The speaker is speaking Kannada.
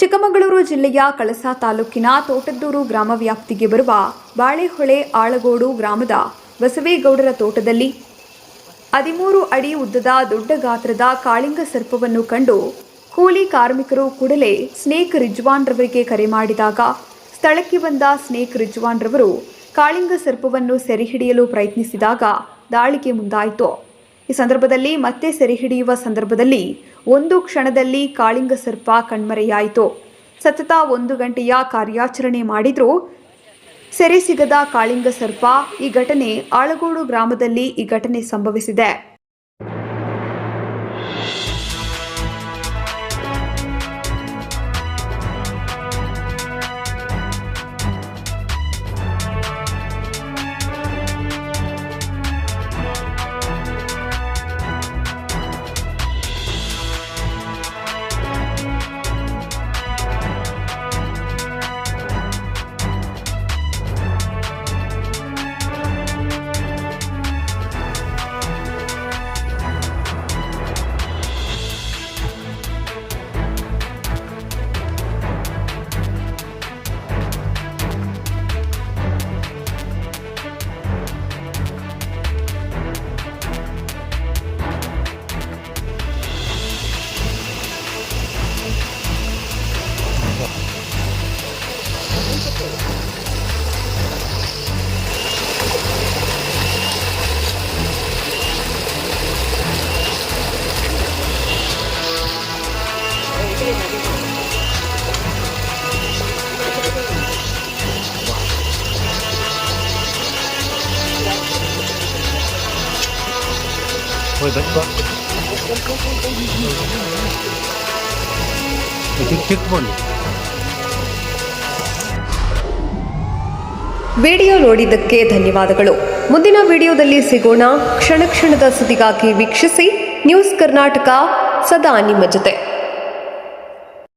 ಚಿಕ್ಕಮಗಳೂರು ಜಿಲ್ಲೆಯ ಕಳಸಾ ತಾಲೂಕಿನ ತೋಟದ್ದೂರು ಗ್ರಾಮ ವ್ಯಾಪ್ತಿಗೆ ಬರುವ ಬಾಳೆಹೊಳೆ ಆಳಗೋಡು ಗ್ರಾಮದ ಬಸವೇಗೌಡರ ತೋಟದಲ್ಲಿ 13 ಅಡಿ ಉದ್ದದ ದೊಡ್ಡ ಗಾತ್ರದ ಕಾಳಿಂಗ ಸರ್ಪವನ್ನು ಕಂಡು ಕೂಲಿ ಕಾರ್ಮಿಕರು ಕೂಡಲೇ ಸ್ನೇಕ್ ರಿಜ್ವಾನ್ ರವರಿಗೆ ಕರೆ ಮಾಡಿದಾಗ ಸ್ಥಳಕ್ಕೆ ಬಂದ ಸ್ನೇಕ್ ರಿಜ್ವಾನ್ ರವರು ಕಾಳಿಂಗ ಸರ್ಪವನ್ನು ಸೆರೆಹಿಡಿಯಲು ಪ್ರಯತ್ನಿಸಿದಾಗ ದಾಳಿಗೆ ಮುಂದಾಯಿತು. ಈ ಸಂದರ್ಭದಲ್ಲಿ ಮತ್ತೆ ಸೆರೆಹಿಡಿಯುವ ಸಂದರ್ಭದಲ್ಲಿ ಒಂದು ಕ್ಷಣದಲ್ಲಿ ಕಾಳಿಂಗ ಸರ್ಪ ಕಣ್ಮರೆಯಾಯಿತು. ಸತತ 1 ಗಂಟೆಯ ಕಾರ್ಯಾಚರಣೆ ಮಾಡಿದರೂ ಸೆರೆ ಸಿಗದ ಕಾಳಿಂಗ ಸರ್ಪ. ಈ ಘಟನೆ ಆಳಗೋಡು ಗ್ರಾಮದಲ್ಲಿ ಈ ಘಟನೆ ಸಂಭವಿಸಿದೆ. ವಿಡಿಯೋ ನೋಡಿದ್ದಕ್ಕೆ ಧನ್ಯವಾದಗಳು. ಮುಂದಿನ ವಿಡಿಯೋದಲ್ಲಿ ಸಿಗೋಣ. ಕ್ಷಣ ಕ್ಷಣದ ಸುದ್ದಿಗಾಗಿ ವೀಕ್ಷಿಸಿ ನ್ಯೂಸ್ ಕರ್ನಾಟಕ, ಸದಾ ನಿಮ್ಮ ಜೊತೆ.